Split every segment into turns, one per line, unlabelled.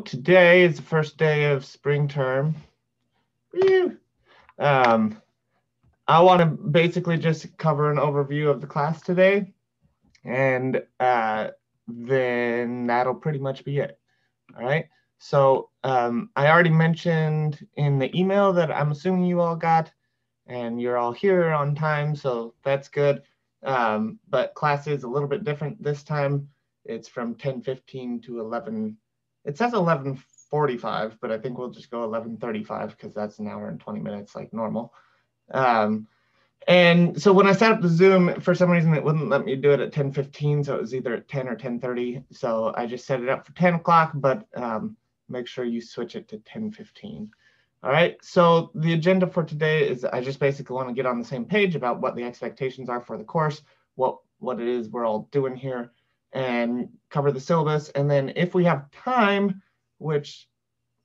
Today is the first day of spring term. Woo! Um, I want to basically just cover an overview of the class today, and then that'll pretty much be it. All right. So I already mentioned in the email that I'm assuming you all got, and you're all here on time, so that's good. But class is a little bit different this time. It's from 10:15 to 11. It says 11:45, but I think we'll just go 11:35 because that's an hour and 20 minutes like normal. And so when I set up the Zoom, for some reason it wouldn't let me do it at 10:15, so it was either at 10 or 10:30. So I just set it up for 10 o'clock, but make sure you switch it to 10:15. All right, so the agenda for today is I just basically want to get on the same page about what the expectations are for the course, what it is we're all doing here, and cover the syllabus. And then if we have time, which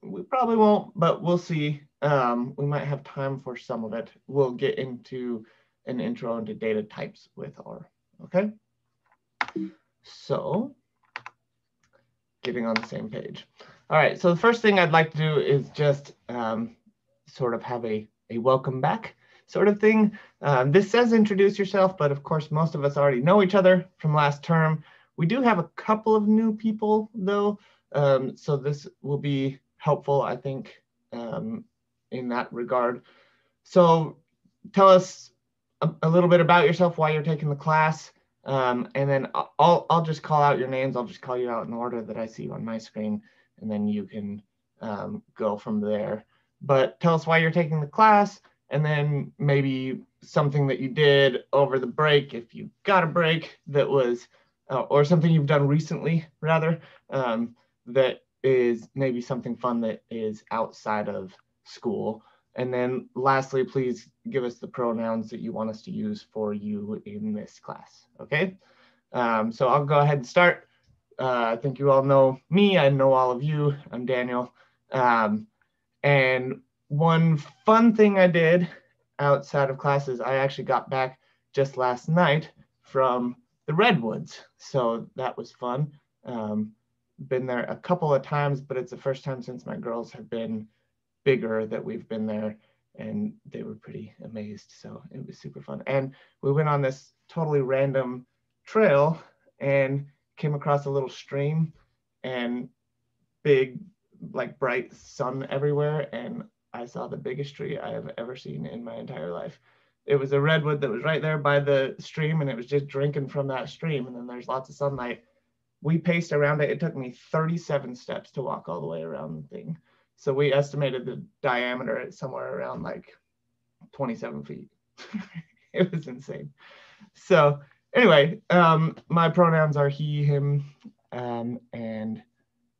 we probably won't, but we'll see. We might have time for some of it. We'll get into an intro into data types with R, okay? So getting on the same page. All right, so the first thing I'd like to do is just sort of have a welcome back sort of thing. This says introduce yourself, but of course, most of us already know each other from last term. We do have a couple of new people though, so this will be helpful, I think, in that regard. So tell us a little bit about yourself, why you're taking the class, and then I'll just call out your names. I'll just call you out in order that I see you on my screen, and then you can go from there. But tell us why you're taking the class, and then maybe something that you did over the break, if you got a break that was, or something you've done recently, rather, that is maybe something fun that is outside of school. And then lastly, please give us the pronouns that you want us to use for you in this class, okay? So I'll go ahead and start. I think you all know me. I know all of you. I'm Daniel. And one fun thing I did outside of classes, I actually got back just last night from the Redwoods. So that was fun. Been there a couple of times, but it's the first time since my girls have been bigger that we've been there, and they were pretty amazed. So it was super fun. And we went on this totally random trail and came across a little stream and big, like bright sun everywhere. And I saw the biggest tree I have ever seen in my entire life. It was a redwood that was right there by the stream, and it was just drinking from that stream. And then there's lots of sunlight. We paced around it. It took me 37 steps to walk all the way around the thing. So we estimated the diameter at somewhere around like 27 feet. It was insane. So anyway, my pronouns are he, him, and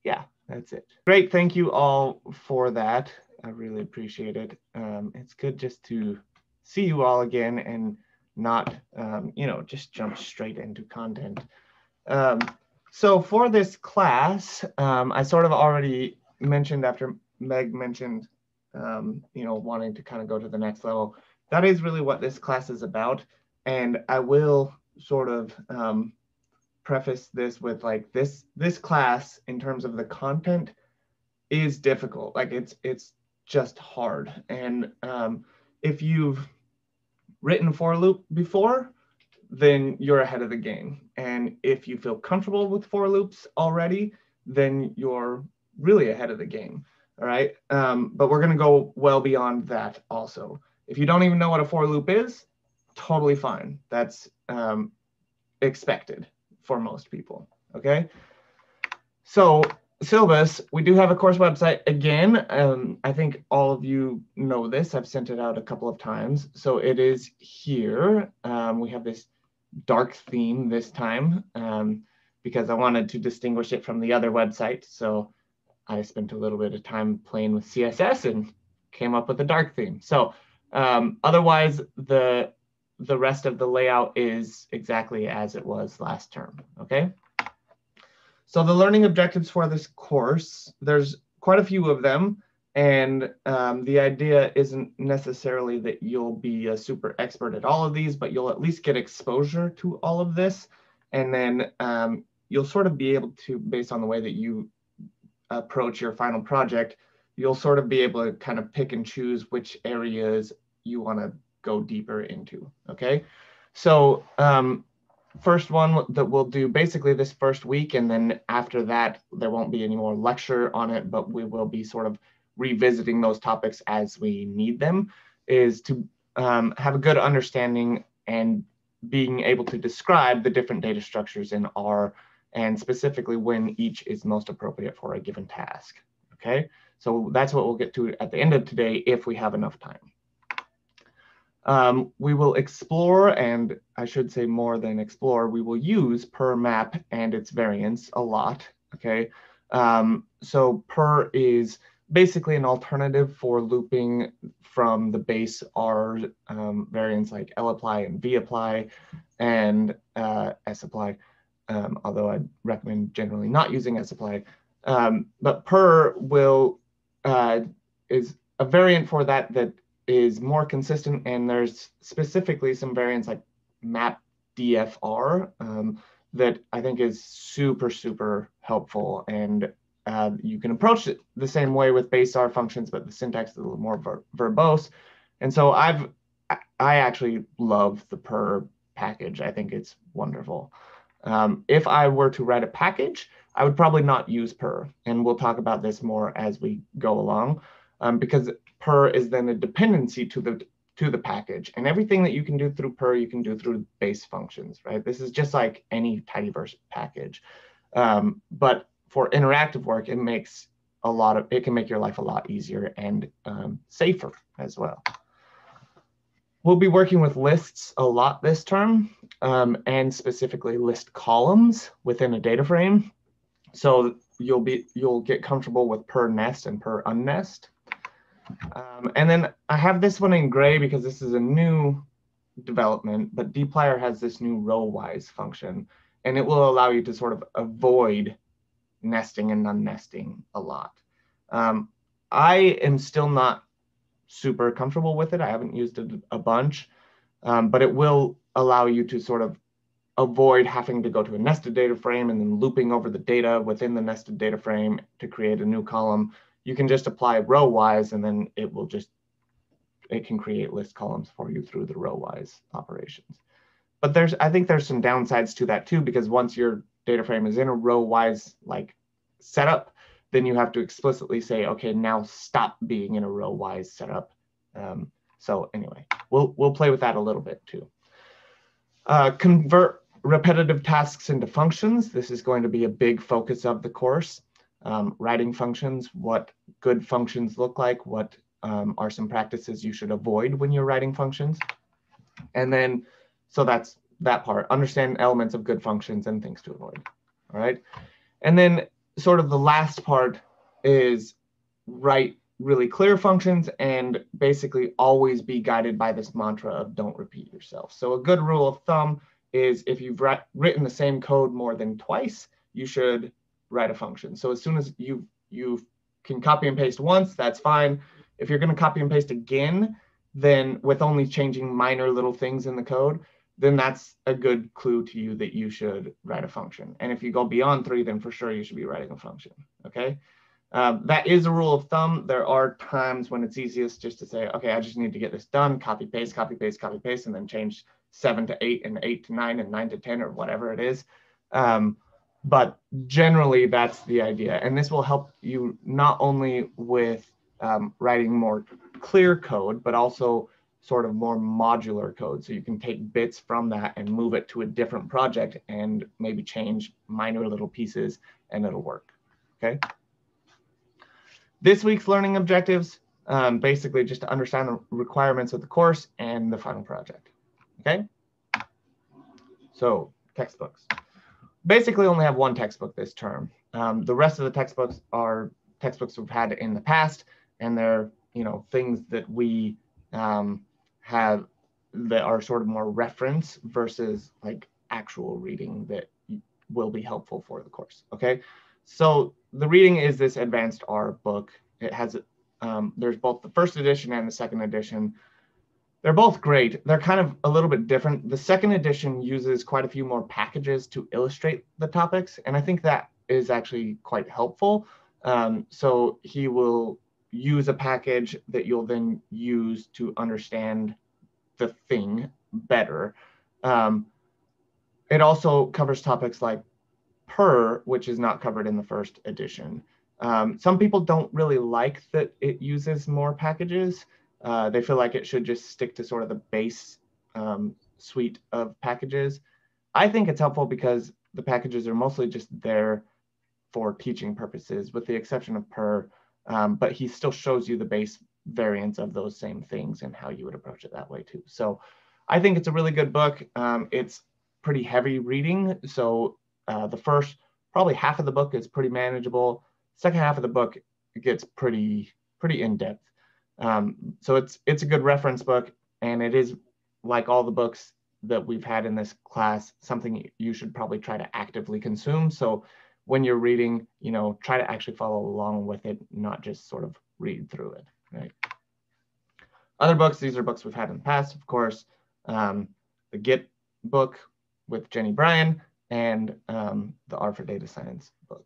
yeah, that's it. Great, thank you all for that. I really appreciate it. It's good just to see you all again and not, just jump straight into content. So for this class, I sort of already mentioned after Meg mentioned, wanting to kind of go to the next level. That is really what this class is about. And I will sort of preface this with like this class in terms of the content is difficult. Like it's just hard. And if you've written for a loop before, then you're ahead of the game. And if you feel comfortable with for loops already, then you're really ahead of the game. All right. But we're going to go well beyond that also. If you don't even know what a for loop is, totally fine. That's expected for most people. Okay. So syllabus, we do have a course website again. I think all of you know this. I've sent it out a couple of times. So it is here. We have this dark theme this time because I wanted to distinguish it from the other website. So I spent a little bit of time playing with CSS and came up with a dark theme. So otherwise, the rest of the layout is exactly as it was last term, okay? So the learning objectives for this course, there's quite a few of them. And the idea isn't necessarily that you'll be a super expert at all of these, but you'll at least get exposure to all of this. And then you'll sort of be able to, based on the way that you approach your final project, you'll sort of be able to kind of pick and choose which areas you want to go deeper into, okay? So first one that we'll do basically this first week, and then after that, there won't be any more lecture on it, but we will be sort of revisiting those topics as we need them, is to have a good understanding and being able to describe the different data structures in R, and specifically when each is most appropriate for a given task, okay? So that's what we'll get to at the end of today if we have enough time. We will explore, and I should say more than explore, we will use per map and its variants a lot, okay? So per is basically an alternative for looping from the base R variants like lapply and vapply and sapply, although I'd recommend generally not using sapply. But per will is a variant for that is more consistent, and there's specifically some variants like map DFR that I think is super, super helpful. And you can approach it the same way with base R functions, but the syntax is a little more verbose. And so I actually love the per package. I think it's wonderful. If I were to write a package, I would probably not use per, and we'll talk about this more as we go along, because per is then a dependency to the package, and everything that you can do through per, you can do through base functions, right? This is just like any tidyverse package, but for interactive work, it can make your life a lot easier and safer as well. We'll be working with lists a lot this term, and specifically list columns within a data frame. So you'll get comfortable with per nest and per unnest. And then I have this one in gray because this is a new development, but dplyr has this new row-wise function, and it will allow you to sort of avoid nesting and unnesting a lot. I am still not super comfortable with it. I haven't used it a bunch, but it will allow you to sort of avoid having to go to a nested data frame and then looping over the data within the nested data frame to create a new column. You can just apply row-wise, and then it can create list columns for you through the row-wise operations. But I think there's some downsides to that too, because once your data frame is in a row-wise like setup, then you have to explicitly say, okay, now stop being in a row-wise setup. So anyway, we'll play with that a little bit too. Convert repetitive tasks into functions. This is going to be a big focus of the course. Writing functions, what good functions look like, what are some practices you should avoid when you're writing functions. And then, so that's that part, understand elements of good functions and things to avoid, all right? And then sort of the last part is write really clear functions and basically always be guided by this mantra of don't repeat yourself. So a good rule of thumb is if you've written the same code more than twice, you should write a function. So as soon as you can copy and paste once, that's fine. If you're going to copy and paste again, then with only changing minor little things in the code, then that's a good clue to you that you should write a function. And if you go beyond 3, then for sure you should be writing a function, okay? That is a rule of thumb. There are times when it's easiest just to say, okay, I just need to get this done, copy, paste, copy, paste, copy, paste, and then change 7 to 8 and 8 to 9 and 9 to 10 or whatever it is. But generally, that's the idea. And this will help you not only with writing more clear code, but also sort of more modular code. So you can take bits from that and move it to a different project and maybe change minor little pieces and it'll work, okay? This week's learning objectives, basically just to understand the requirements of the course and the final project, okay? So textbooks. Basically only have one textbook this term. The rest of the textbooks are textbooks we've had in the past, and they're things that we have that are sort of more reference versus like actual reading that will be helpful for the course, okay? So the reading is this advanced R book. It has, there's both the first edition and the second edition. They're both great. They're kind of a little bit different. The second edition uses quite a few more packages to illustrate the topics, and I think that is actually quite helpful. So he will use a package that you'll then use to understand the thing better. It also covers topics like per, which is not covered in the first edition. Some people don't really like that it uses more packages. They feel like it should just stick to sort of the base suite of packages. I think it's helpful because the packages are mostly just there for teaching purposes, with the exception of per, but he still shows you the base variants of those same things and how you would approach it that way too. So I think it's a really good book. It's pretty heavy reading. So the first probably half of the book is pretty manageable. Second half of the book gets pretty in-depth. So it's a good reference book, and it is, like all the books that we've had in this class, something you should probably try to actively consume. So when you're reading, try to actually follow along with it, not just sort of read through it, right? Other books, these are books we've had in the past, of course. The Git book with Jenny Bryan, and the R for Data Science book.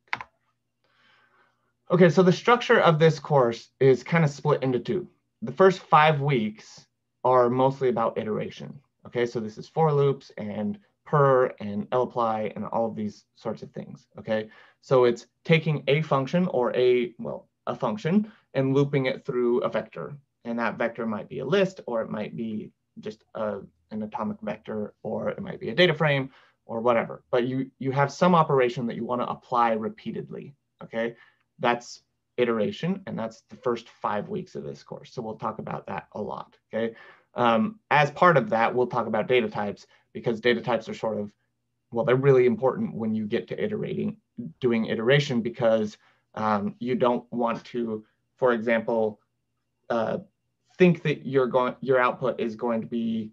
Okay, so the structure of this course is kind of split into two. The first 5 weeks are mostly about iteration. Okay, so this is for loops and per and lapply and all of these sorts of things. Okay, so it's taking a function or a function and looping it through a vector. And that vector might be a list, or it might be just an atomic vector, or it might be a data frame, or whatever. But you have some operation that you want to apply repeatedly. Okay, that's iteration, and that's the first 5 weeks of this course. So we'll talk about that a lot. Okay, as part of that, we'll talk about data types, because data types are sort of, well, they're really important when you get to doing iteration, because you don't want to, for example, think that your output is going to be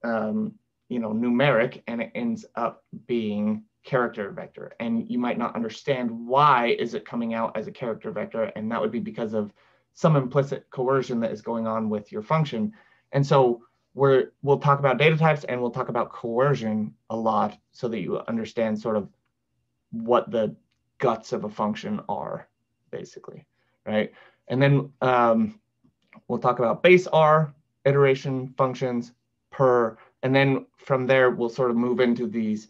numeric, and it ends up being character vector, and you might not understand why is it coming out as a character vector, and that would be because of some implicit coercion that is going on with your function. And so we'll talk about data types, and we'll talk about coercion a lot, so that you understand sort of what the guts of a function are, basically, right? And then we'll talk about base R, iteration, functions, per, and then from there we'll sort of move into these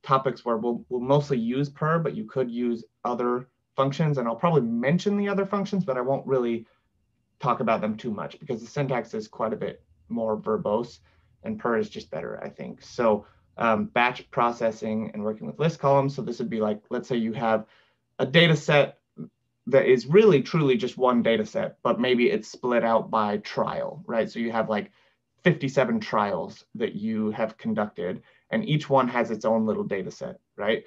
topics where we'll mostly use per, but you could use other functions, and I'll probably mention the other functions, but I won't really talk about them too much, because the syntax is quite a bit more verbose, and per is just better, I think. So batch processing and working with list columns. So this would be like, let's say you have a data set that is really truly just one data set, but maybe it's split out by trial, right? So you have like 57 trials that you have conducted, and each one has its own little data set, right?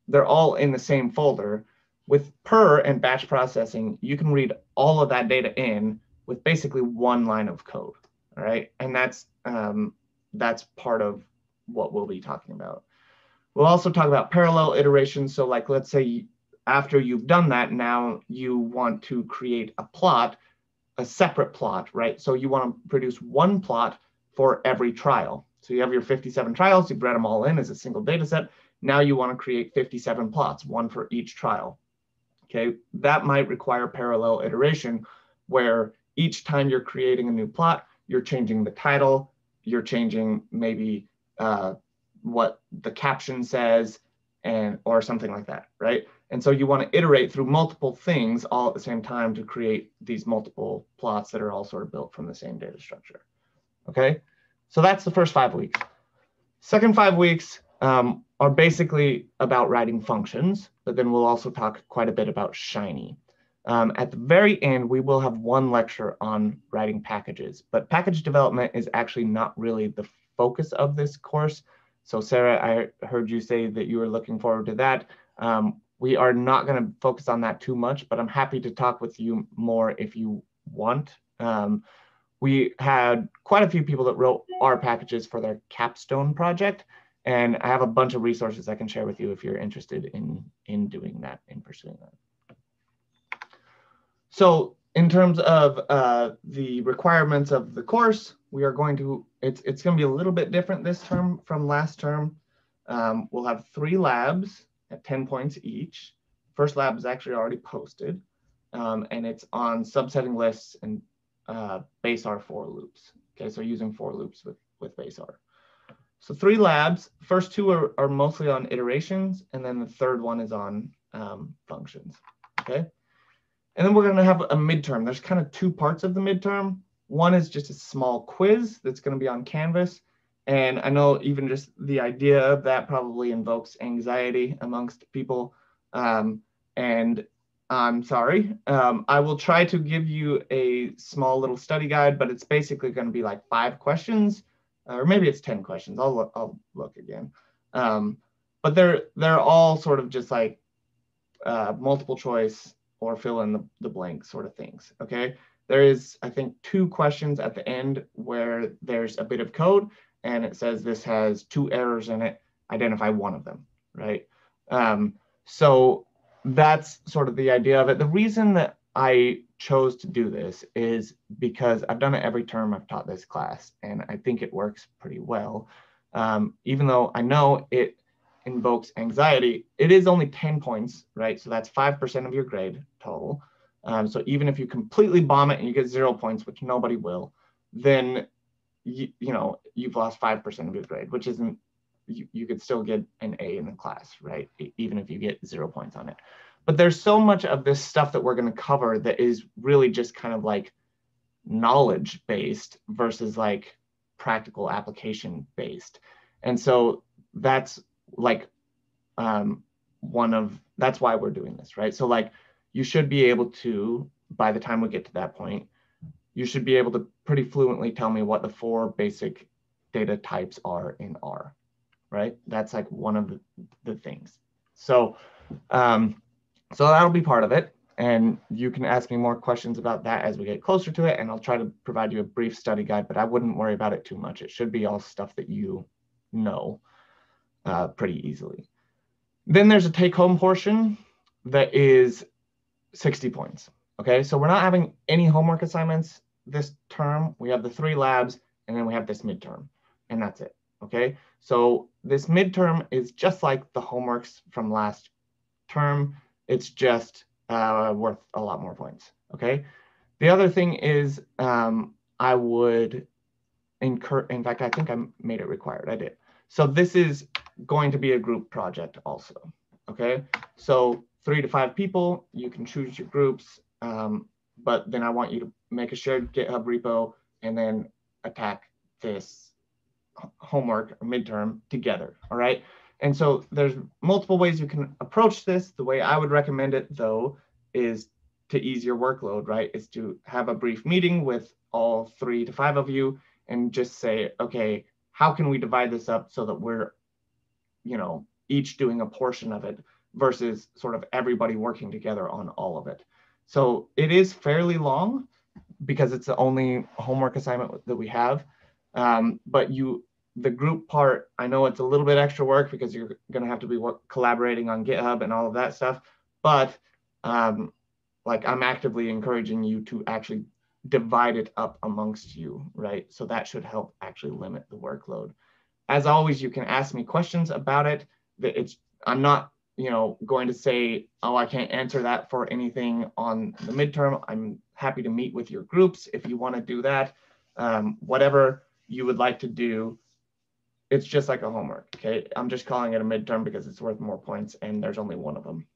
They're all in the same folder. With per and batch processing, you can read all of that data in with basically one line of code, all right? And that's part of what we'll be talking about. We'll also talk about parallel iterations. So like, let's say after you've done that, now you want to create a plot, a separate plot, right? So you want to produce one plot for every trial. So you have your 57 trials, you've read them all in as a single data set. Now you want to create 57 plots, one for each trial. Okay, that might require parallel iteration, where each time you're creating a new plot, you're changing the title, you're changing maybe what the caption says, or something like that, right? And so you want to iterate through multiple things all at the same time to create these multiple plots that are all sort of built from the same data structure. Okay, so that's the first 5 weeks. Second 5 weeks are basically about writing functions, but then we'll also talk quite a bit about Shiny. At the very end, we will have one lecture on writing packages, but package development is actually not really the focus of this course. So Sarah, I heard you say that you were looking forward to that. We are not going to focus on that too much, but I'm happy to talk with you more if you want. We had quite a few people that wrote R packages for their capstone project, and I have a bunch of resources I can share with you if you're interested in doing that, in pursuing that. So in terms of the requirements of the course, we are going to, it's going to be a little bit different this term from last term. We'll have 3 labs at 10 points each. first lab is actually already posted, and it's on subsetting lists and base R for loops. Okay, so using for loops with base R. So 3 labs. First 2 are mostly on iterations, and then the third one is on functions. Okay, and then we're going to have a midterm. There's kind of 2 parts of the midterm. One is just a small quiz that's going to be on Canvas. And I know even just the idea of that probably invokes anxiety amongst people. And I'm sorry. I will try to give you a small little study guide, but it's basically going to be like 5 questions, or maybe it's 10 questions. I'll look again. But they're all sort of just like multiple choice or fill in the blank sort of things. Okay. There is, I think, 2 questions at the end where there's a bit of code and it says this has 2 errors in it. Identify one of them, right? So that's sort of the idea of it. The reason that I chose to do this is because I've done it every term I've taught this class, and I think it works pretty well. Even though I know it invokes anxiety, it is only 10 points, right? So that's 5% of your grade total. So even if you completely bomb it and you get 0 points, which nobody will, then you know you've lost 5% of your grade, which isn't, you could still get an A in the class, right? Even if you get 0 points on it. But there's so much of this stuff that we're going to cover that is really just kind of like knowledge based versus like practical application based. And so that's like that's why we're doing this, right? So like you should be able to, by the time we get to that point, you should be able to pretty fluently tell me what the 4 basic data types are in R, right? That's like one of the things. So, so that'll be part of it. And you can ask me more questions about that as we get closer to it. And I'll try to provide you a brief study guide, but I wouldn't worry about it too much. It should be all stuff that you know pretty easily. Then there's a take-home portion that is 60 points. Okay, so we're not having any homework assignments this term. We have the 3 labs, and then we have this midterm, and that's it. Okay, so this midterm is just like the homeworks from last term. It's just worth a lot more points. Okay, the other thing is I would in fact, I think I made it required. I did. So this is going to be a group project also. Okay, so 3 to 5 people, you can choose your groups, but then I want you to make a shared GitHub repo and then attack this homework or midterm together. All right. And so there's multiple ways you can approach this. The way I would recommend it, though, is to ease your workload, right? Is to have a brief meeting with all 3 to 5 of you and just say, okay, how can we divide this up so that we're, you know, each doing a portion of it versus sort of everybody working together on all of it. So it is fairly long because it's the only homework assignment that we have. But the group part, I know it's a little bit extra work because you're going to have to be collaborating on GitHub and all of that stuff. But like I'm actively encouraging you to actually divide it up amongst you, right? So that should help actually limit the workload. As always, you can ask me questions about it. I'm not, you know, going to say, oh, I can't answer that for anything on the midterm. I'm happy to meet with your groups if you want to do that. Whatever you would like to do, it's just like a homework, okay? I'm just calling it a midterm because it's worth more points and there's only one of them.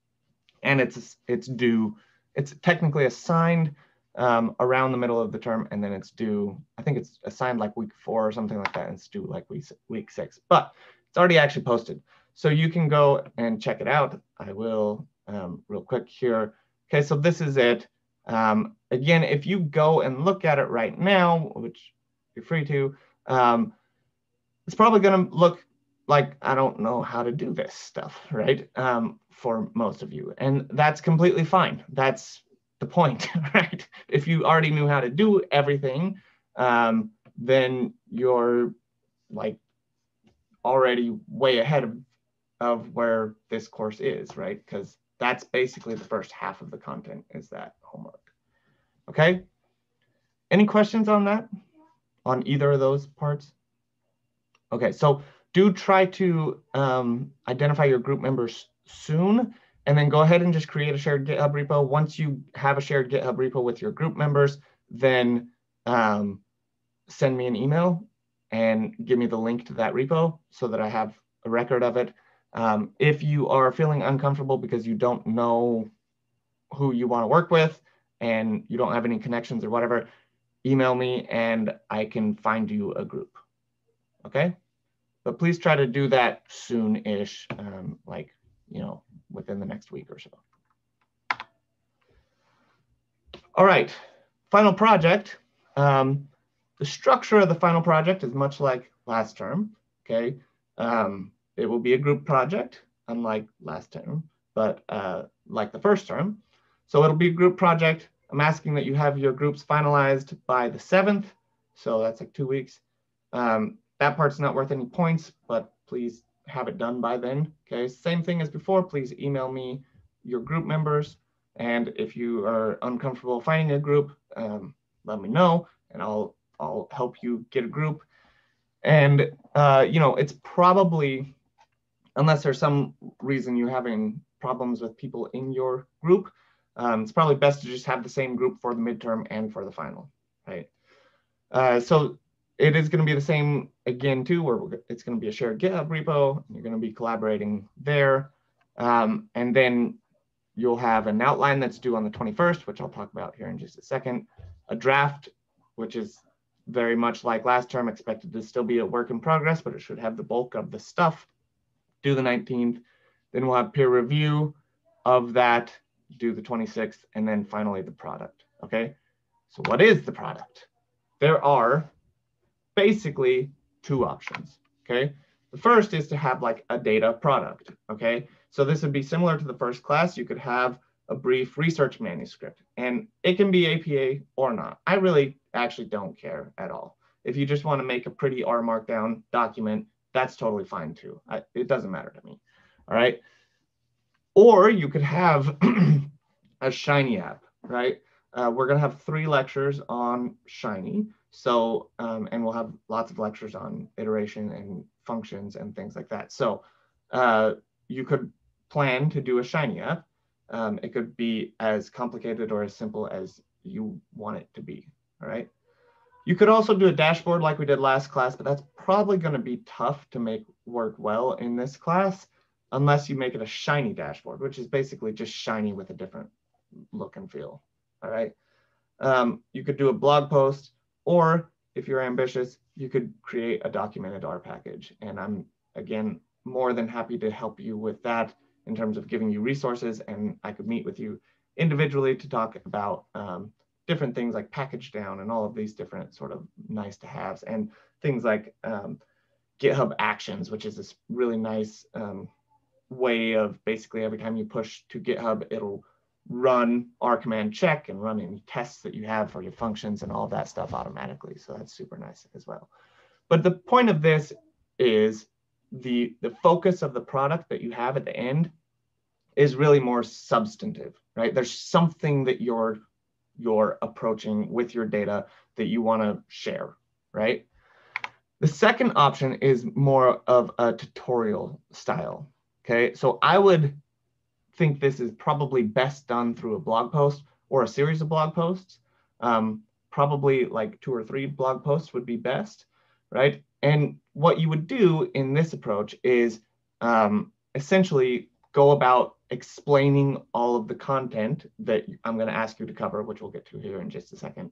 And it's due, it's technically assigned around the middle of the term, and then it's due, I think it's assigned like week 4 or something like that, and it's due like week 6, but it's already actually posted. So you can go and check it out. I will real quick here. Okay, so this is it. Again, if you go and look at it right now, which you're free to, it's probably going to look like I don't know how to do this stuff, right? For most of you. And that's completely fine. That's the point, right? If you already knew how to do everything, then you're like already way ahead of where this course is, right? Because that's basically the first half of the content is that homework. Okay? Any questions on that? On either of those parts? Okay, so do try to identify your group members soon. and then go ahead and just create a shared GitHub repo. Once you have a shared GitHub repo with your group members, then send me an email and give me the link to that repo so that I have a record of it. If you are feeling uncomfortable because you don't know who you want to work with and you don't have any connections or whatever, email me and I can find you a group. Okay? But please try to do that soon-ish, like, within the next week or so. All right, final project. The structure of the final project is much like last term, okay? It will be a group project, unlike last term, but like the first term. So it'll be a group project. I'm asking that you have your groups finalized by the 7th. So that's like 2 weeks. That part's not worth any points, but please have it done by then, okay? Same thing as before, please email me your group members. And if you are uncomfortable finding a group, let me know and I'll help you get a group. And, it's probably, unless there's some reason you're having problems with people in your group, it's probably best to just have the same group for the midterm and for the final, right? So it is going to be the same again, too, where it's going to be a shared GitHub repo. And you're going to be collaborating there. And then you'll have an outline that's due on the 21st, which I'll talk about here in just a second. A draft, which is very much like last term, expected to still be a work in progress, but it should have the bulk of the stuff due the 19th. Then we'll have peer review of that due the 26th, and then finally the product, okay? So what is the product? There are basically 2 options, okay? The first is to have like a data product, okay? So this would be similar to the first class. You could have a brief research manuscript, and it can be APA or not. I really actually don't care at all. If you just want to make a pretty R Markdown document, that's totally fine too. It doesn't matter to me, all right? Or you could have a Shiny app, right? We're going to have 3 lectures on Shiny. So, and we'll have lots of lectures on iteration and functions and things like that. So you could plan to do a Shiny app. It could be as complicated or as simple as you want it to be, all right? You could also do a dashboard like we did last class, but that's probably going to be tough to make work well in this class unless you make it a Shiny dashboard, which is basically just Shiny with a different look and feel, all right? You could do a blog post, or if you're ambitious, you could create a documented R package. And I'm, again, more than happy to help you with that in terms of giving you resources, and I could meet with you individually to talk about different things like package down and all of these different sort of nice to haves, and things like GitHub Actions, which is this really nice way of basically every time you push to GitHub, it'll run R command check and run any tests that you have for your functions and all that stuff automatically. So that's super nice as well. But the point of this is the focus of the product that you have at the end is really more substantive, right? There's something that you're approaching with your data that you want to share, right? The second option is more of a tutorial style, okay? So I would think this is probably best done through a blog post or a series of blog posts. Probably like 2 or 3 blog posts would be best, right? And what you would do in this approach is essentially go about explaining all of the content that I'm going to ask you to cover, which we'll get to here in just a second,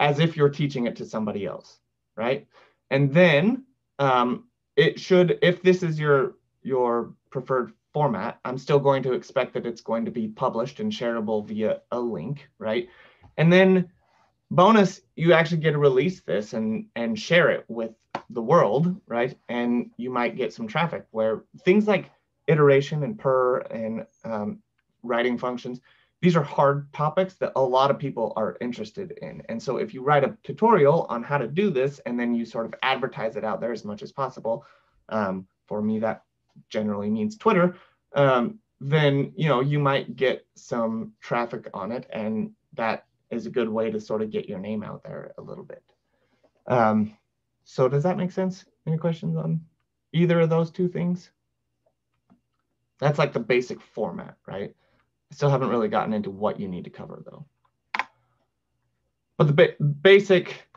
as if you're teaching it to somebody else, right? And then it should, if this is your preferred format, I'm still going to expect that it's going to be published and shareable via a link, right? And then bonus, you actually get to release this and share it with the world, right? And you might get some traffic where things like iteration and per and writing functions, these are hard topics that a lot of people are interested in. And so if you write a tutorial on how to do this and then you sort of advertise it out there as much as possible, for me, that generally means Twitter, then you might get some traffic on it, and that is a good way to sort of get your name out there a little bit. So does that make sense? Any questions on either of those 2 things? That's like the basic format, right? I still haven't really gotten into what you need to cover though. But the basic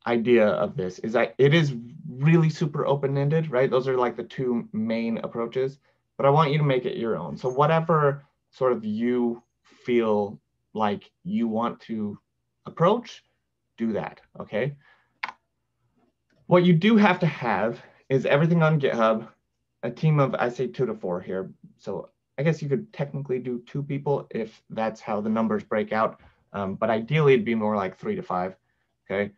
idea of this is that it is really super open-ended, right? Those are like the two main approaches, but I want you to make it your own. So whatever sort of you feel like you want to approach, do that, okay? What you do have to have is everything on GitHub, a team of, I say 2 to 4 here. So I guess you could technically do 2 people if that's how the numbers break out. But ideally it'd be more like 3 to 5, okay?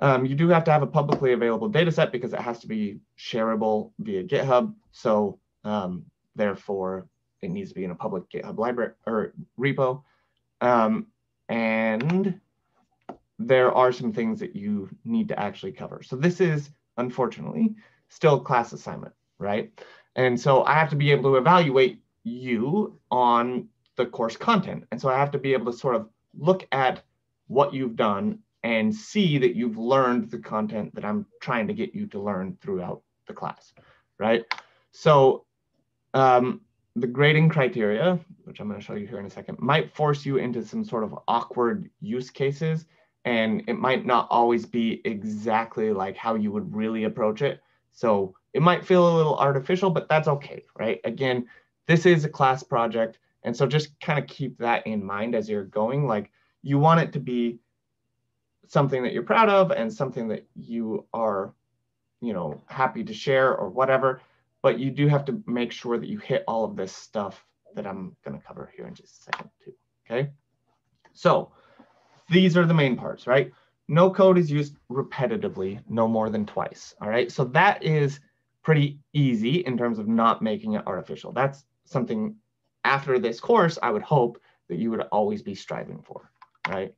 You do have to have a publicly available data set because it has to be shareable via GitHub. So therefore it needs to be in a public GitHub library or repo. And there are some things that you need to actually cover. So this is, unfortunately, still a class assignment, right? And so I have to be able to evaluate you on the course content. And so I have to be able to sort of look at what you've done and see that you've learned the content that I'm trying to get you to learn throughout the class, right? So the grading criteria, which I'm going to show you here in a second, might force you into some sort of awkward use cases, and it might not always be exactly like how you would really approach it. So it might feel a little artificial, but that's okay, right? Again, this is a class project, and so just kind of keep that in mind as you're going. Like, you want it to be something that you're proud of and something that you are, happy to share or whatever. But you do have to make sure that you hit all of this stuff that I'm going to cover here in just a second too, okay? So these are the main parts, right? No code is used repetitively, no more than twice, all right? So that is pretty easy in terms of not making it artificial. That's something after this course, I would hope that you would always be striving for, right?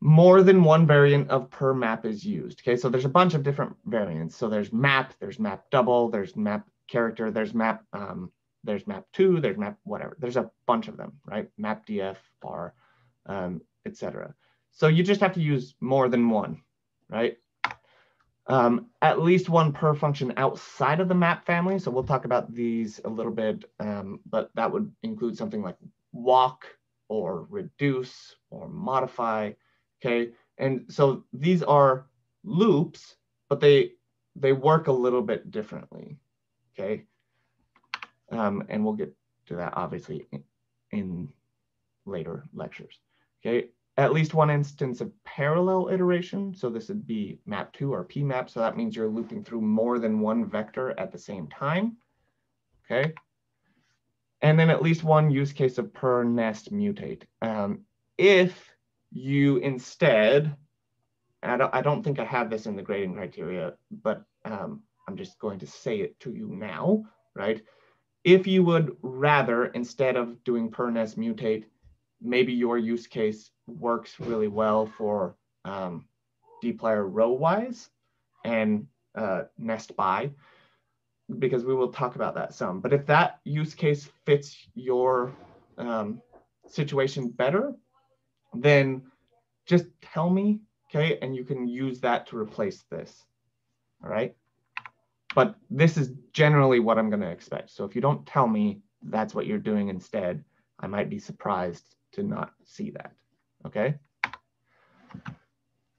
More than one variant of per map is used. Okay, so there's a bunch of different variants. So there's map double, there's map character, there's map 2, there's map whatever. There's a bunch of them, right? Map df, bar, etc. So you just have to use more than one, right? At least one per function outside of the map family. So we'll talk about these a little bit, but that would include something like walk or reduce or modify. Okay, and so these are loops, but they work a little bit differently. Okay, and we'll get to that obviously in later lectures. Okay, at least one instance of parallel iteration. So this would be map 2 or p map. So that means you're looping through more than one vector at the same time. Okay, and then at least one use case of per nest mutate. If you instead, I don't think I have this in the grading criteria, but I'm just going to say it to you now, right? If you would rather, instead of doing per nest mutate, maybe your use case works really well for dplyr row-wise and nest by, because we will talk about that some. But if that use case fits your situation better, then just tell me, okay? And you can use that to replace this, all right? But this is generally what I'm gonna expect. So if you don't tell me that's what you're doing instead, I might be surprised to not see that, okay?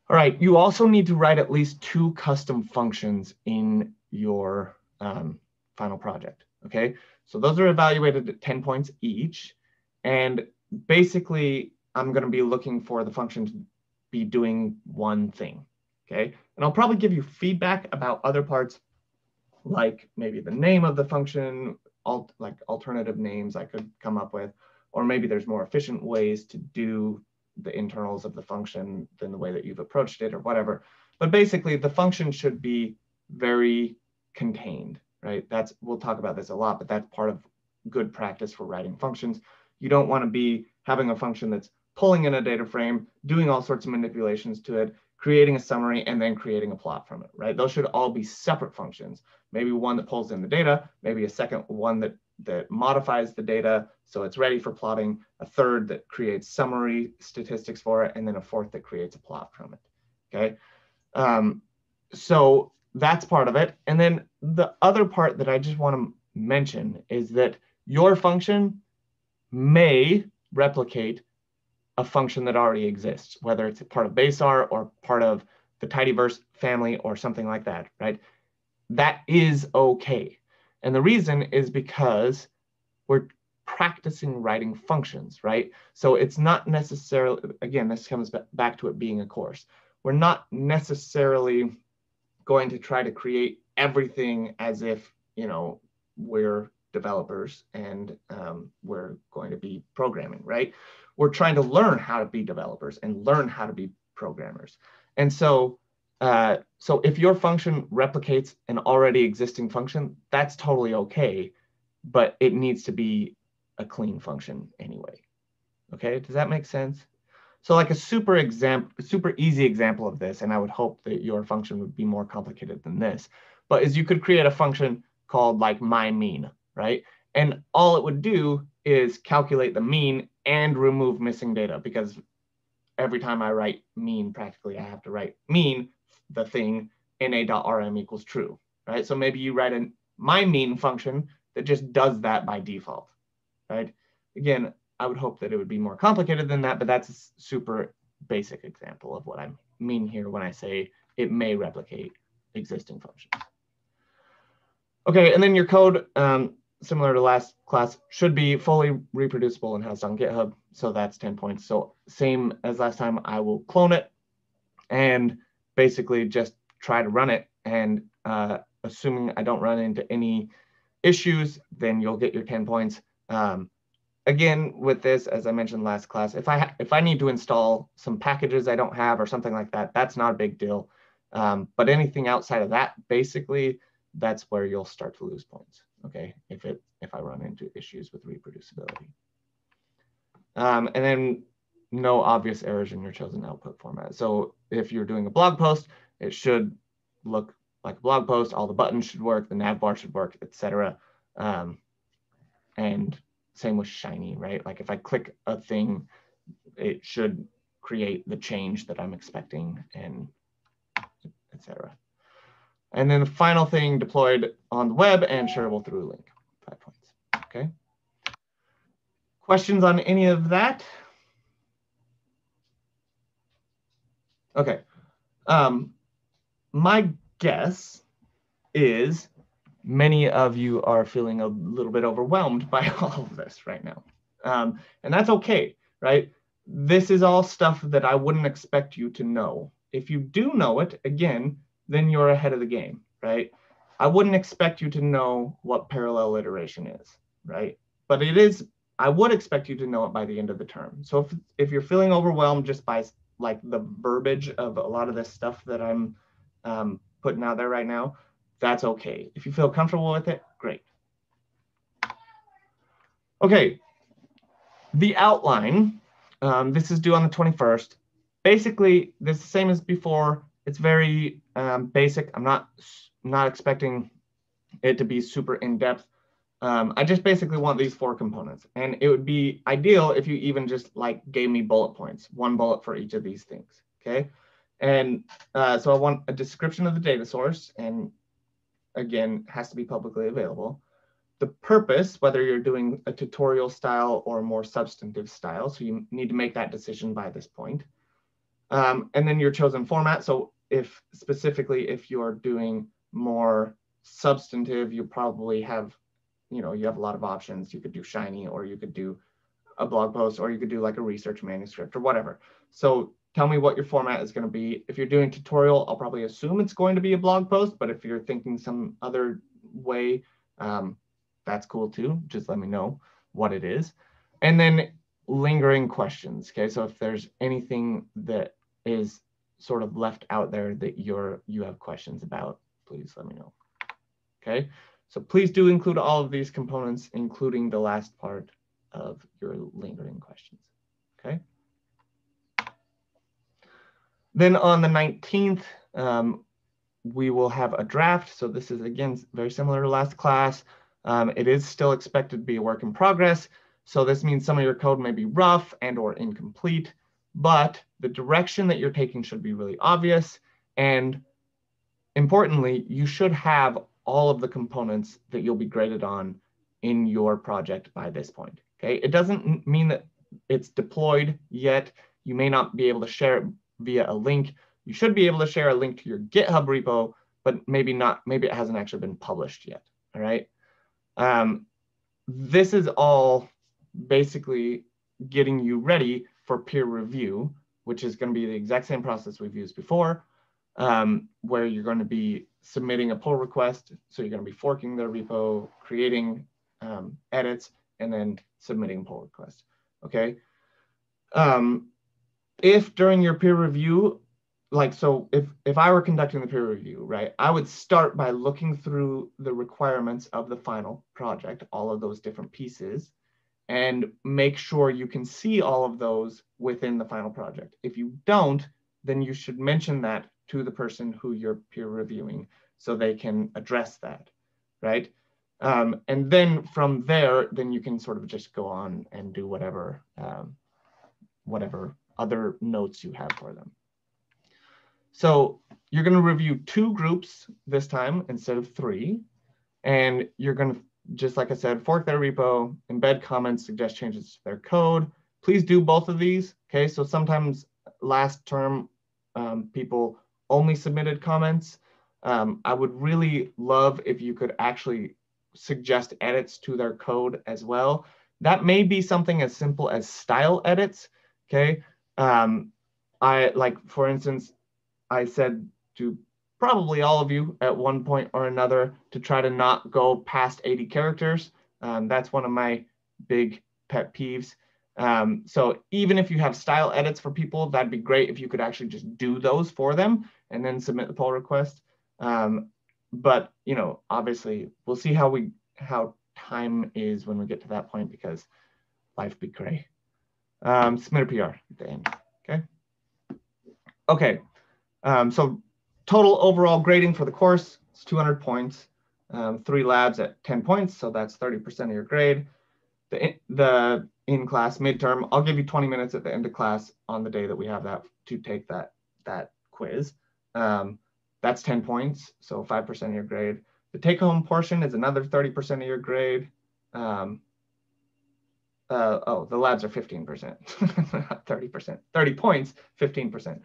All right, you also need to write at least 2 custom functions in your final project, okay? So those are evaluated at 10 points each. And basically, I'm going to be looking for the function to be doing one thing, okay? And I'll probably give you feedback about other parts, like maybe the name of the function, like alternative names I could come up with, or maybe there's more efficient ways to do the internals of the function than the way that you've approached it or whatever. But basically, the function should be very contained, right? We'll talk about this a lot, but that's part of good practice for writing functions. You don't want to be having a function that's pulling in a data frame, doing all sorts of manipulations to it, creating a summary, and then creating a plot from it, right? Those should all be separate functions. Maybe one that pulls in the data, maybe a second one that modifies the data so it's ready for plotting, a third that creates summary statistics for it, and then a fourth that creates a plot from it, okay? So that's part of it. And then the other part that I just want to mention is that your function may replicate a function that already exists, whether it's a part of BaseR or part of the tidyverse family or something like that, right? That is okay. And the reason is because we're practicing writing functions, right? So it's not necessarily, again, this comes back to it being a course. We're not necessarily going to try to create everything as if, you know, we're developers and we're going to be programming, right? We're trying to learn how to be developers and learn how to be programmers. And so, so if your function replicates an already existing function, that's totally okay, but it needs to be a clean function anyway. Okay, does that make sense? So like a super easy example of this, and I would hope that your function would be more complicated than this, but is you could create a function called like myMean, right? And all it would do is calculate the mean and remove missing data, because every time I write mean, practically I have to write mean, the thing, na.rm equals true, right? So maybe you write a myMean function that just does that by default, right? Again, I would hope that it would be more complicated than that, but that's a super basic example of what I mean here when I say it may replicate existing functions. Okay, and then your code, similar to last class, should be fully reproducible and housed on GitHub. So that's 10 points. So same as last time, I will clone it and basically just try to run it. And assuming I don't run into any issues, then you'll get your 10 points. Again, with this, as I mentioned last class, if I need to install some packages I don't have or something like that, that's not a big deal. But anything outside of that, basically, that's where you'll start to lose points. Okay, if I run into issues with reproducibility. And then no obvious errors in your chosen output format. So if you're doing a blog post, it should look like a blog post. All the buttons should work, the nav bar should work, etc. And same with Shiny, right? Like if I click a thing, it should create the change that I'm expecting, and etc. And then the final thing, deployed on the web and shareable through a link. 5 points. Okay. Questions on any of that? Okay. My guess is many of you are feeling a little bit overwhelmed by all of this right now. And that's okay, right? This is all stuff that I wouldn't expect you to know. If you do know it, again, then you're ahead of the game, right? I wouldn't expect you to know what parallel iteration is, right? But it is, I would expect you to know it by the end of the term. So if you're feeling overwhelmed just by like the verbiage of a lot of this stuff that I'm putting out there right now, that's okay. If you feel comfortable with it, great. Okay, the outline, this is due on the 21st. Basically, this is the same as before. It's very basic. I'm not expecting it to be super in-depth. I just basically want these 4 components. And it would be ideal if you even just like gave me bullet points, 1 bullet for each of these things, okay? And so I want a description of the data source, and again, has to be publicly available. The purpose, whether you're doing a tutorial style or a more substantive style, so you need to make that decision by this point. And then your chosen format. So if specifically, if you're doing more substantive, you probably have, you know, you have a lot of options. You could do Shiny, or you could do a blog post, or you could do like a research manuscript or whatever. So tell me what your format is going to be. If you're doing tutorial, I'll probably assume it's going to be a blog post, but if you're thinking some other way, that's cool too. Just let me know what it is. And then lingering questions. Okay, so if there's anything that is sort of left out there that you have questions about, please let me know. Okay, so please do include all of these components, including the last part of your lingering questions. Okay. Then on the 19th, we will have a draft. So this is, again, very similar to last class. It is still expected to be a work in progress. So this means some of your code may be rough and or incomplete, but the direction that you're taking should be really obvious. And importantly, you should have all of the components that you'll be graded on in your project by this point. Okay, it doesn't mean that it's deployed yet. You may not be able to share it via a link. You should be able to share a link to your GitHub repo, but maybe not. Maybe it hasn't actually been published yet. All right. This is all basically getting you ready for peer review, which is going to be the exact same process we've used before, where you're going to be submitting a pull request. So you're going to be forking their repo, creating edits, and then submitting a pull request. Okay. If during your peer review, so if I were conducting the peer review, right, I would start by looking through the requirements of the final project, all of those different pieces, and make sure you can see all of those within the final project. If you don't, then you should mention that to the person who you're peer reviewing so they can address that, right? And then from there, then you can sort of just go on and do whatever other notes you have for them. So you're going to review 2 groups this time instead of 3. And you're going to, just like I said, fork their repo, embed comments, suggest changes to their code. Please do both of these. Okay, so sometimes last term, people only submitted comments. I would really love if you could actually suggest edits to their code as well. That may be something as simple as style edits. Okay, for instance, I said to probably all of you at one point or another to try to not go past 80 characters. That's one of my big pet peeves. So even if you have style edits for people, that'd be great if you could actually just do those for them and then submit the pull request. But obviously we'll see how time is when we get to that point, because life be gray. Submit a PR at the end. Okay. So total overall grading for the course is 200 points, 3 labs at 10 points. So that's 30% of your grade. The in-class midterm, I'll give you 20 minutes at the end of class on the day that we have that to take that quiz. That's 10 points, so 5% of your grade. The take-home portion is another 30% of your grade. The labs are 15%, not 30%. 30 points, 15%.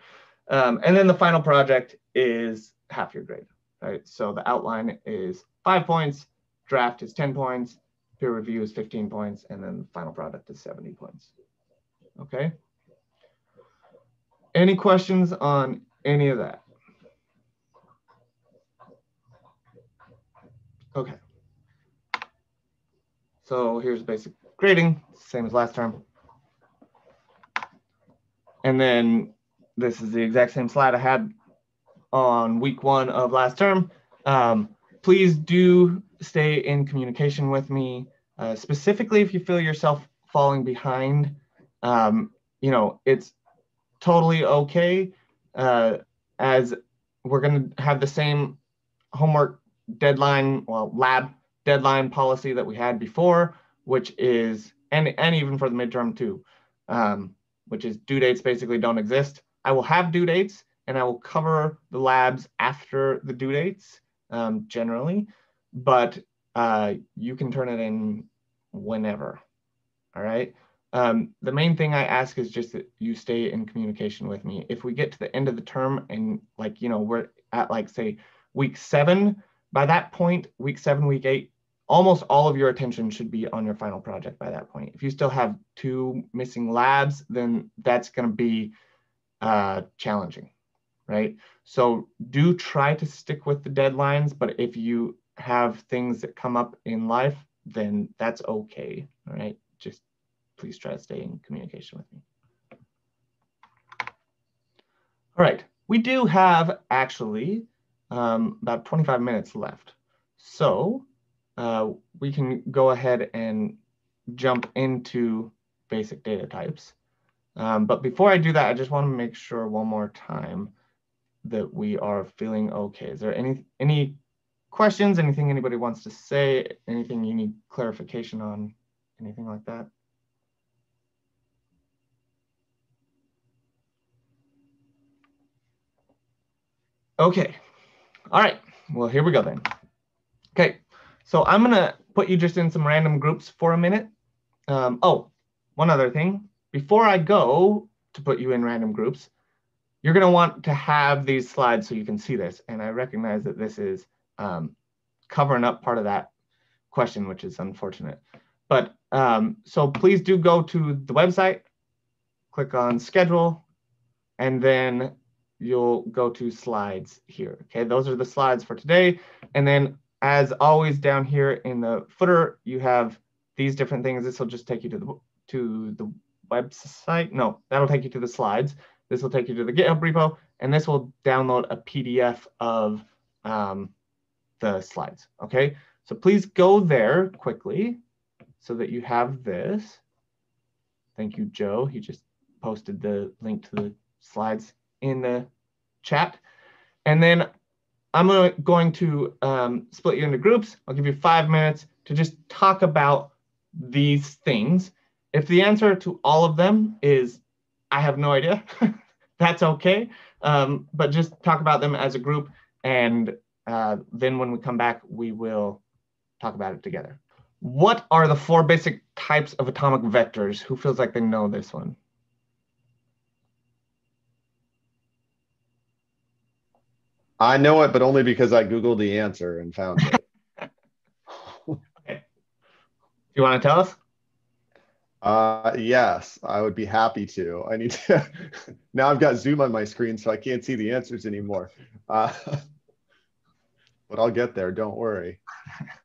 And then the final project is half your grade, right? So the outline is 5 points, draft is 10 points, peer review is 15 points, and then the final product is 70 points. Okay. Any questions on any of that? Okay. So here's basic grading, same as last term. And then this is the exact same slide I had on week 1 of last term. Please do stay in communication with me, specifically if you feel yourself falling behind. It's totally okay, as we're going to have the same homework deadline, lab deadline policy that we had before, which is, and even for the midterm too, which is due dates basically don't exist. I will have due dates and I will cover the labs after the due dates generally, but you can turn it in whenever, all right? The main thing I ask is just that you stay in communication with me. If we get to the end of the term and we're at say week 7, by that point, week 7, week 8, almost all of your attention should be on your final project by that point. If you still have 2 missing labs, then that's going to be challenging, right? So do try to stick with the deadlines, but if you have things that come up in life, then that's okay, all right? Just please try to stay in communication with me. All right, we do have actually about 25 minutes left. So we can go ahead and jump into basic data types. But before I do that, I just want to make sure one more time that we are feeling okay. Is there any questions, anything anybody wants to say, anything you need clarification on, anything like that? Okay, all right, well, here we go then. So I'm gonna put you just in some random groups for a minute. Oh, one other thing. Before I go to put you in random groups, you're gonna want to have these slides so you can see this. And I recognize that this is covering up part of that question, which is unfortunate. But so please do go to the website, click on schedule, and then you'll go to slides here. Okay, those are the slides for today. And then as always down here in the footer, you have these different things. This will just take you to the website. No, that'll take you to the slides. This will take you to the GitHub repo, and this will download a PDF of the slides. Okay, so please go there quickly so that you have this. Thank you, Joe. He just posted the link to the slides in the chat. And then I'm going to split you into groups. I'll give you 5 minutes to just talk about these things. If the answer to all of them is, I have no idea, that's okay. But just talk about them as a group. And then when we come back, we will talk about it together. What are the 4 basic types of atomic vectors? Who feels like they know this one?
I know it, but only because I Googled the answer and found it.
Okay. Do you want to tell us?
Yes, I would be happy to. I need to. Now I've got Zoom on my screen, so I can't see the answers anymore. But I'll get there, don't worry.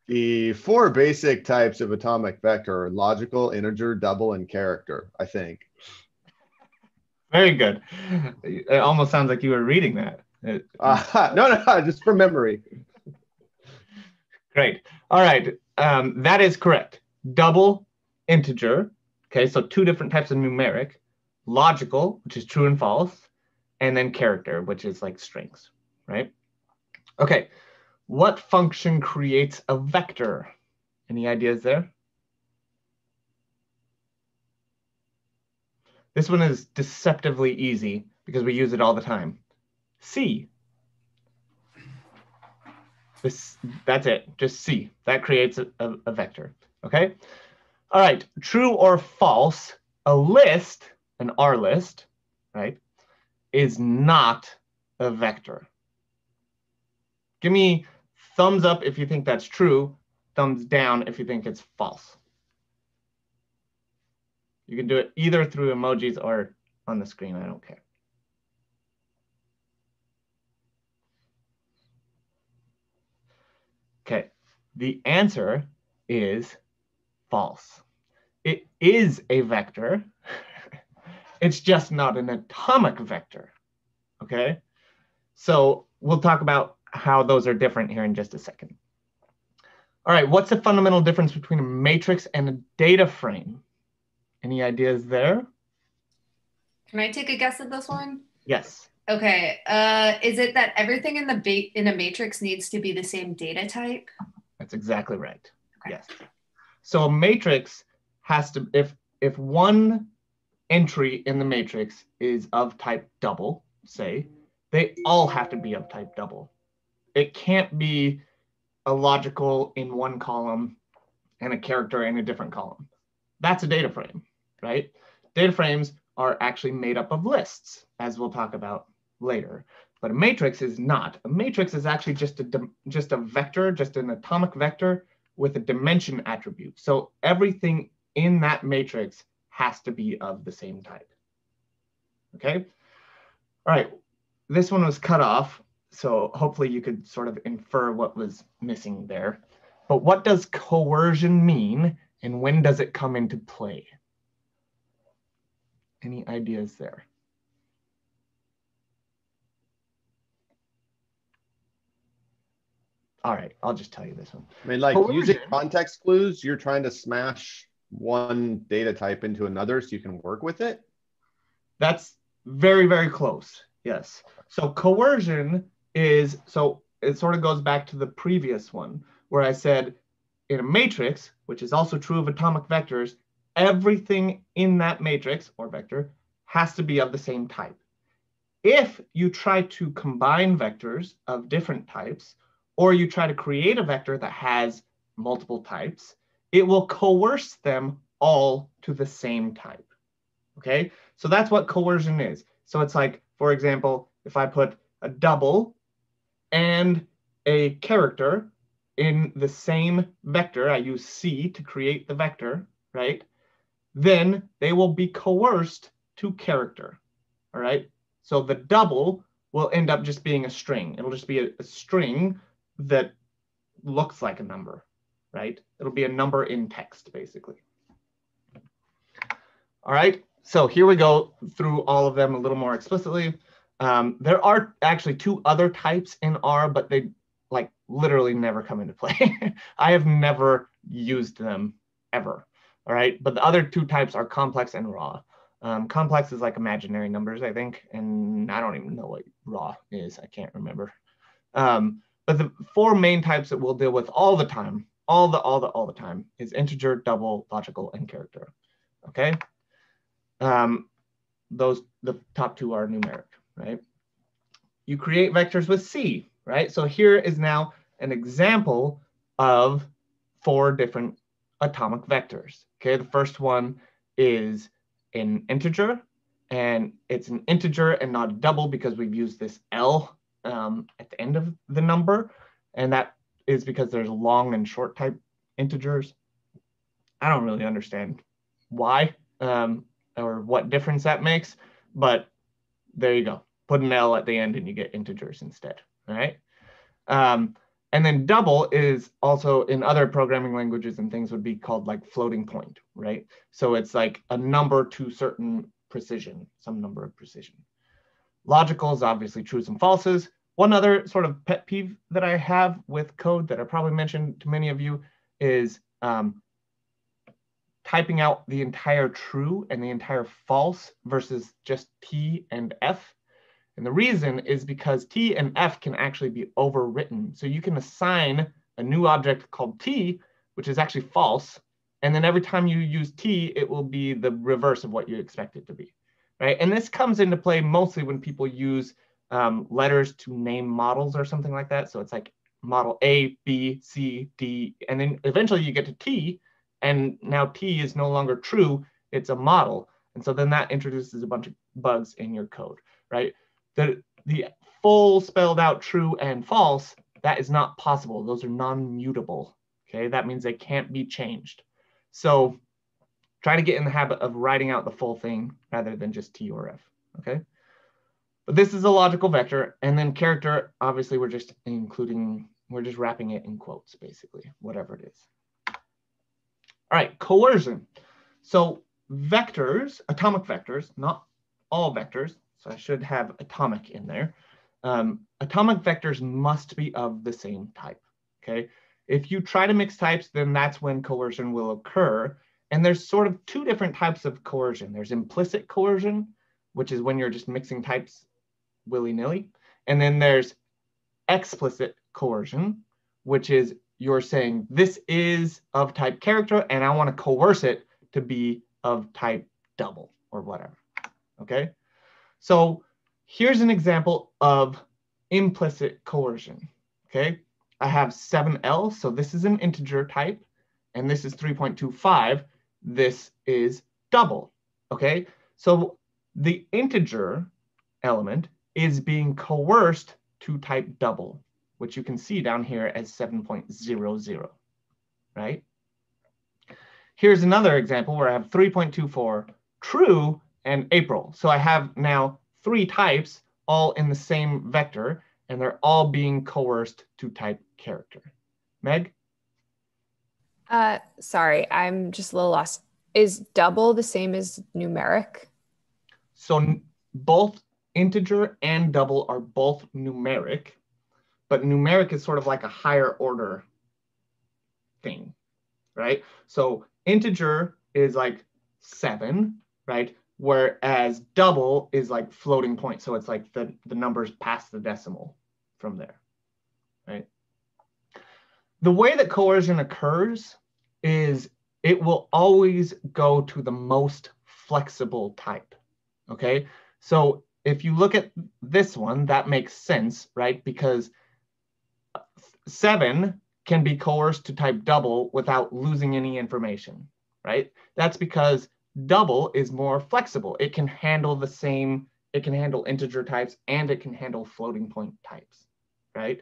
The 4 basic types of atomic vector are logical, integer, double, and character, I think.
Very good. It almost sounds like you were reading that.
No, just from memory.
Great. All right. That is correct. Double, integer. Okay, so 2 different types of numeric. Logical, which is true and false. And then character, which is like strings, right? Okay. What function creates a vector? Any ideas there? This one is deceptively easy because we use it all the time. C. That's it, just C. That creates a vector, okay? All right, true or false, a list, an R list, right, is not a vector. Give me thumbs up if you think that's true, thumbs down if you think it's false. You can do it either through emojis or on the screen, I don't care. Okay, the answer is false. It is a vector. It's just not an atomic vector, okay? So we'll talk about how those are different here in just a second. All right, what's the fundamental difference between a matrix and a data frame? Any ideas there?
Can I take a guess at this one?
Yes.
Okay, is it that everything in a matrix needs to be the same data type?
That's exactly right.
Okay.
Yes. So a matrix has to, if one entry in the matrix is of type double, say, they all have to be of type double. It can't be a logical in one column and a character in a different column. That's a data frame, right? Data frames are actually made up of lists, as we'll talk about later. But a matrix is not. A matrix is actually just a vector, just an atomic vector with a dimension attribute. So everything in that matrix has to be of the same type. Okay? All right, this one was cut off, so hopefully you could sort of infer what was missing there. But what does coercion mean, and when does it come into play? Any ideas there? All right, I'll just tell you this one.
I mean, like
coercion,
using context clues, you're trying to smash one data type into another so you can work with it?
That's very, very close. Yes. So coercion is, so it sort of goes back to the previous one where I said in a matrix, which is also true of atomic vectors, everything in that matrix or vector has to be of the same type. If you try to combine vectors of different types, or you try to create a vector that has multiple types, it will coerce them all to the same type. Okay, so that's what coercion is. So it's like, for example, if I put a double and a character in the same vector, I use C to create the vector, right? Then they will be coerced to character, all right? So the double will end up just being a string. It'll just be a string that looks like a number, right? It'll be a number in text, basically. All right, so here we go through all of them a little more explicitly. There are actually two other types in R, but they like literally never come into play. I have never used them ever. All right, but the other two types are complex and raw. Complex is like imaginary numbers, I think, and I don't even know what raw is. I can't remember. But the four main types that we'll deal with all the time, all the time, is integer, double, logical, and character. Okay. The top two are numeric, right? You create vectors with C, right? So here is now an example of 4 different atomic vectors. Okay, the first one is an integer, and it's an integer and not a double because we've used this L at the end of the number, and that is because there's long and short type integers. I don't really understand why or what difference that makes, but there you go. Put an L at the end and you get integers instead, all right? And then double is also in other programming languages and things would be called like floating point, right? So it's like a number to certain precision, some number of precision. Logical is obviously trues and falses. One other sort of pet peeve that I have with code that I probably mentioned to many of you is typing out the entire true and the entire false versus just T and F. And the reason is because T and F can actually be overwritten. So you can assign a new object called T, which is actually false. And then every time you use T, it will be the reverse of what you expect it to be, right? And this comes into play mostly when people use letters to name models or something like that. So it's like model A, B, C, D, and then eventually you get to T, and now T is no longer true, it's a model. And so then that introduces a bunch of bugs in your code, right? The full spelled out true and false, that is not possible. Those are non-mutable, okay? That means they can't be changed. So try to get in the habit of writing out the full thing rather than just T or F, okay? But this is a logical vector, and then character, obviously we're just wrapping it in quotes, basically, whatever it is. All right, coercion. So vectors, atomic vectors, not all vectors, so I should have atomic in there. Atomic vectors must be of the same type, okay? If you try to mix types, then that's when coercion will occur. And there's sort of 2 different types of coercion. There's implicit coercion, which is when you're just mixing types willy-nilly. And then there's explicit coercion, which is you're saying this is of type character and I want to coerce it to be of type double or whatever, okay? So here's an example of implicit coercion, okay? I have 7L, so this is an integer type, and this is 3.25. This is double, okay? So the integer element is being coerced to type double, which you can see down here as 7.00, right? Here's another example where I have 3.24 true and April. So I have now 3 types all in the same vector, and they're all being coerced to type character. Meg?
Sorry, I'm just a little lost. Is double the same as numeric?
So both integer and double are both numeric, but numeric is sort of like a higher order thing, right? So integer is like 7, right? Whereas double is like floating point. So it's like the numbers past the decimal from there, right? The way that coercion occurs is it will always go to the most flexible type, okay? So if you look at this one, that makes sense, right? Because 7 can be coerced to type double without losing any information, right? That's because double is more flexible. It can handle the same, it can handle integer types and it can handle floating point types, right?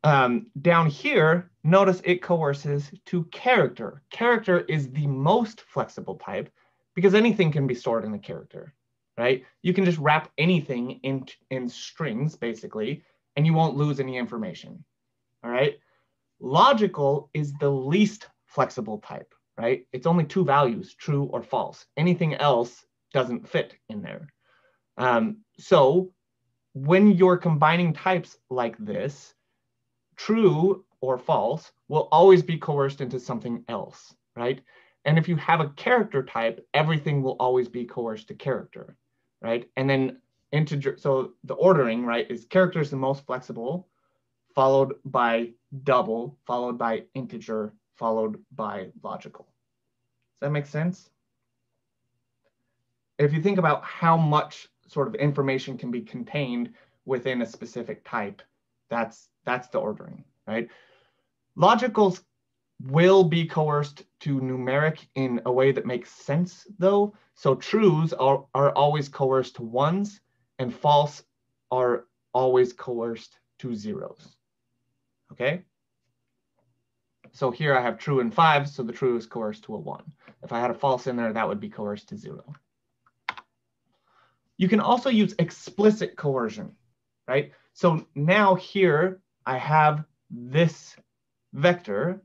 Down here, notice it coerces to character. Character is the most flexible type because anything can be stored in a character, right? You can just wrap anything in strings, basically, and you won't lose any information, all right? Logical is the least flexible type, right? It's only 2 values, true or false. Anything else doesn't fit in there. So when you're combining types like this, true or false will always be coerced into something else, right? And if you have a character type, everything will always be coerced to character, right? And then integer, so the ordering, right, is character is the most flexible, followed by double, followed by integer, followed by logical. Does that make sense? If you think about how much sort of information can be contained within a specific type, that's the ordering, right? Logicals will be coerced to numeric in a way that makes sense, though. So trues are always coerced to ones, and false are always coerced to zeros. Okay? So here I have true and 5, so the true is coerced to a 1. If I had a false in there, that would be coerced to 0. You can also use explicit coercion, right? So now here I have this vector,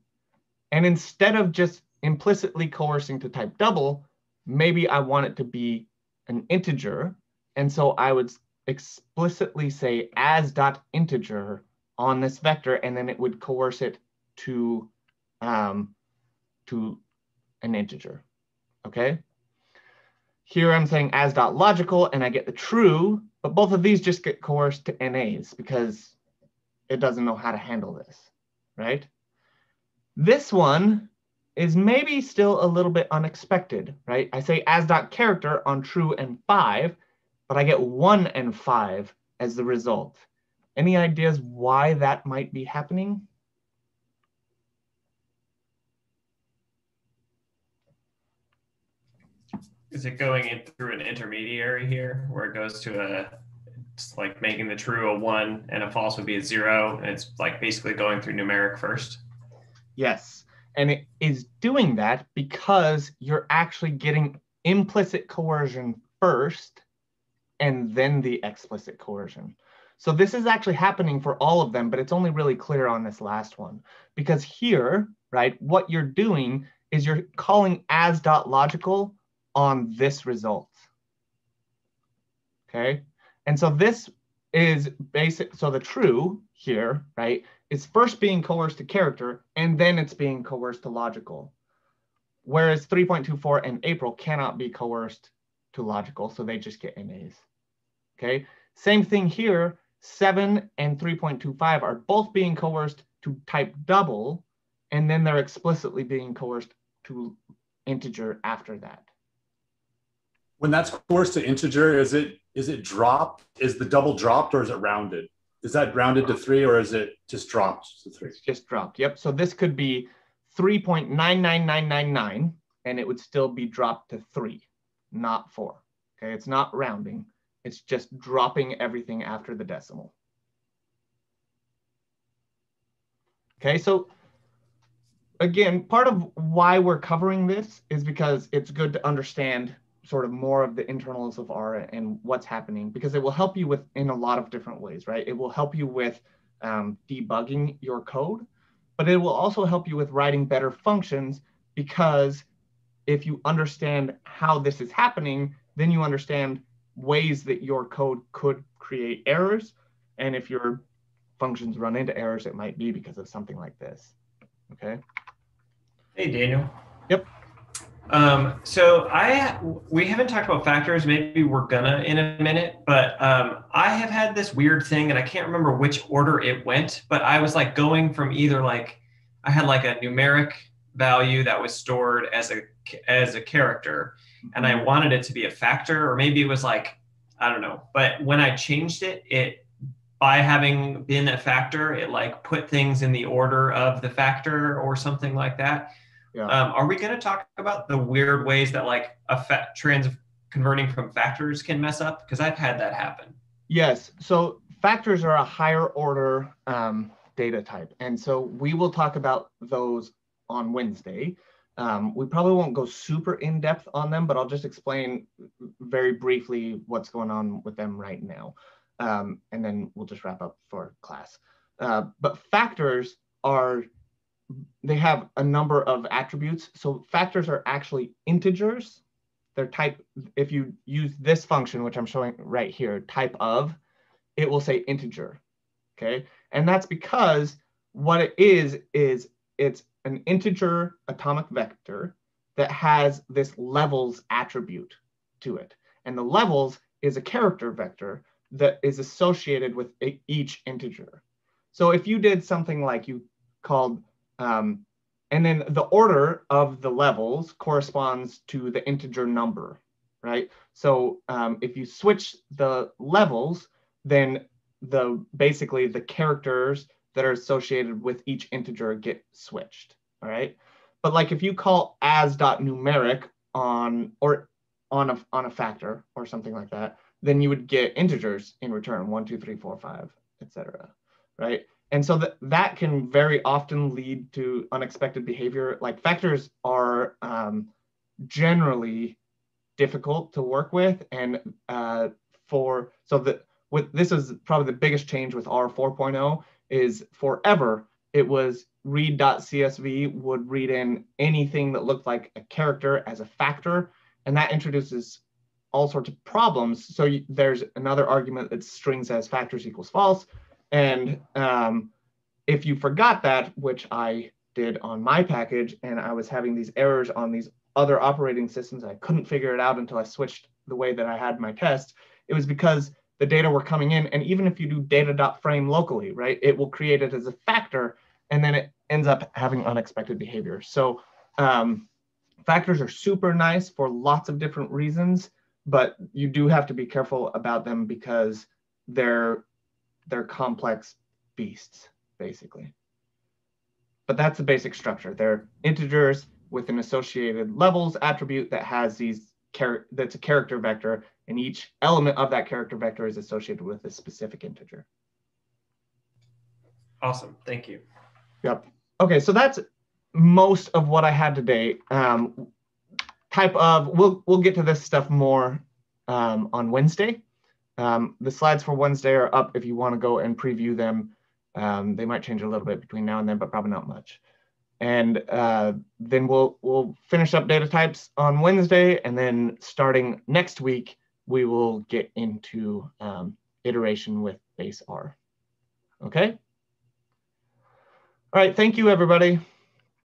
and instead of just implicitly coercing to type double, maybe I want it to be an integer, and so I would explicitly say as.integer on this vector, and then it would coerce it to an integer, okay? Here I'm saying as.logical, and I get the true, but both of these just get coerced to NAs because it doesn't know how to handle this, right? This one is maybe still a little bit unexpected, right? I say as.character on true and 5, but I get 1 and 5 as the result. Any ideas why that might be happening?
Is it going in through an intermediary here where it goes to it's like making the true a 1 and a false would be a 0, and it's like basically going through numeric first?
Yes, and it is doing that because you're actually getting implicit coercion first and then the explicit coercion. So this is actually happening for all of them, but it's only really clear on this last one because here, right, what you're doing is you're calling as.logical on this result, okay? And so this is basic, so the true here, right, is first being coerced to character, and then it's being coerced to logical. Whereas 3.24 and April cannot be coerced to logical, so they just get NAs, okay? Same thing here, 7 and 3.25 are both being coerced to type double, and then they're explicitly being coerced to integer after that.
When that's coerced to integer, is it dropped? Is the double dropped or is it rounded? Is that rounded to 3 or is it just dropped to 3?
It's just dropped. Yep. So this could be 3.99999 and it would still be dropped to 3, not 4. Okay. It's not rounding. It's just dropping everything after the decimal. Okay. So again, part of why we're covering this is because it's good to understand sort of more of the internals of R and what's happening, because it will help you with in a lot of different ways, right? It will help you with debugging your code, but it will also help you with writing better functions, because if you understand how this is happening, then you understand ways that your code could create errors. And if your functions run into errors, it might be because of something like this, okay?
Hey, Daniel.
Yep.
So we haven't talked about factors. Maybe we're gonna in a minute, but I have had this weird thing, and I can't remember which order it went, but I was like going from either like I had like a numeric value that was stored as a character, and I wanted it to be a factor, or maybe it was like, I don't know. But when I changed it, by having been a factor, it like put things in the order of the factor or something like that.
Yeah.
Are we going to talk about the weird ways that like converting from factors can mess up? Because I've had that happen.
Yes. So factors are a higher order data type. And so we will talk about those on Wednesday. We probably won't go super in depth on them, but I'll just explain very briefly what's going on with them right now. And then we'll just wrap up for class. But factors they have a number of attributes. So factors are actually integers. Their type, if you use this function, which I'm showing right here, type of, it will say integer, okay? And that's because what it is it's an integer atomic vector that has this levels attribute to it. And the levels is a character vector that is associated with each integer. So if you did something like you called, and then the order of the levels corresponds to the integer number, right? So if you switch the levels, then basically the characters that are associated with each integer get switched, all right? But like if you call as.numeric on a factor or something like that, then you would get integers in return, 1, 2, 3, 4, 5, etc., right? And so that can very often lead to unexpected behavior. Like factors are generally difficult to work with, and this is probably the biggest change with R 4.0 is forever it was read.csv would read in anything that looked like a character as a factor, and that introduces all sorts of problems. So there's another argument that strings as factors equals false. And if you forgot that, which I did on my package, and I was having these errors on these other operating systems, I couldn't figure it out until I switched the way that I had my tests. It was because the data were coming in, and even if you do data.frame locally, right, it will create it as a factor, and then it ends up having unexpected behavior. So factors are super nice for lots of different reasons, but you do have to be careful about them because they're complex beasts, basically. But that's the basic structure. They're integers with an associated levels attribute that has that's a character vector, and each element of that character vector is associated with a specific integer.
Awesome, thank you.
Yep. Okay, so that's most of what I had today. Type of, we'll get to this stuff more on Wednesday. The slides for Wednesday are up if you want to go and preview them. They might change a little bit between now and then, but probably not much. And then we'll finish up data types on Wednesday, and then starting next week, we will get into iteration with base R. Okay? All right, thank you, everybody.